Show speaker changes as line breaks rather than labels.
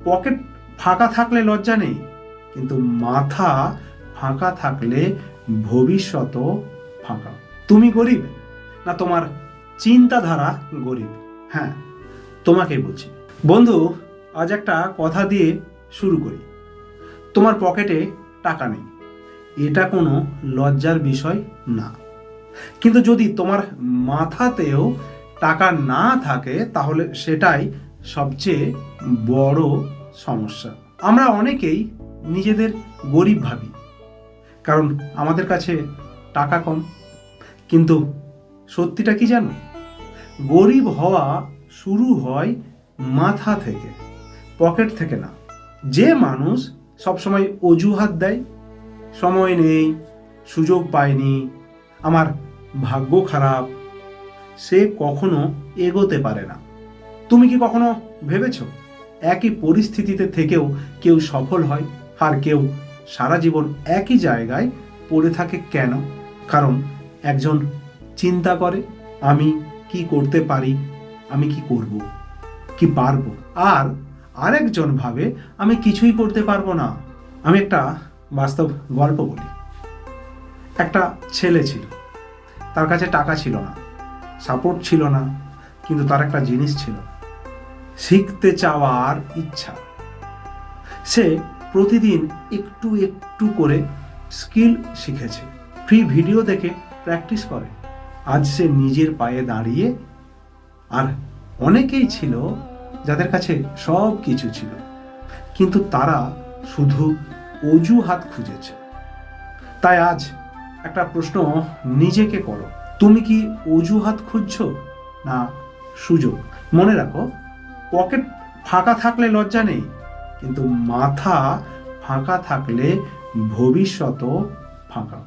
Pocket ফাঁকা থাকলে লজ্জা নেই, কিন্তু মাথা ফাঁকা থাকলে ভবিষ্যৎও ফাঁকা। তুমি গরিব না তোমার চিন্তাধারা গরিব? হ্যাঁ, তোমাকেই বলছি। বন্ধু, আজ একটা কথা দিয়ে শুরু করি। তোমার পকেটে টাকা নেই, এটা কোনো লজ্জার বিষয় না। কিন্তু যদি তোমার মাথাতেও টাকা না থাকে তাহলে সেটাই সবচেয়ে বড় সমস্যা। আমরা অনেকেই নিজেদের গরিব ভাবি, কারণ আমাদের কাছে টাকা কম। কিন্তু সত্যিটা কি জানো? গরিব হওয়া শুরু হয় মাথা থেকে, পকেট থেকে না। যে মানুষ সবসময় অজুহাত দেয়, সময় নেই, সুযোগ পায়নি, আমার ভাগ্য খারাপ, সে কখনো এগোতে পারে না। তুমি কি কখনো ভেবেছো একই পরিস্থিতিতে থেকেও কেউ সফল হয় আর কেউ সারা জীবন একই জায়গায় পড়ে থাকে কেন? কারণ একজন চিন্তা করে আমি কি করতে পারি, আমি কি করব, কি পারবো, আর আরেকজন ভাবে আমি কিছুই করতে পারবো না। আমি একটা বাস্তব গল্প বলি। একটা ছেলে ছিল, তার কাছে টাকা ছিল না, সাপোর্ট ছিল না, কিন্তু তার একটা জিনিস ছিল, শিখতে চাওয়ার ইচ্ছা। সে প্রতিদিন একটু একটু করে স্কিল শিখেছে, ফ্রি ভিডিও দেখে প্র্যাকটিস করে। আজ সে নিজের পায়ে দাঁড়িয়ে। আর অনেকেই ছিল যাদের কাছে সব কিছু ছিল, কিন্তু তারা শুধু অজুহাত খুঁজেছে। তাই আজ একটা প্রশ্ন নিজেকে করো, তুমি কি অজুহাত খুঁজছো না সুযোগ? মনে রাখো, পকেট ফাঁকা থাকলে লজ্জা নেই, কিন্তু মাথা ফাঁকা থাকলে ভবিষ্যৎও ফাঁকা।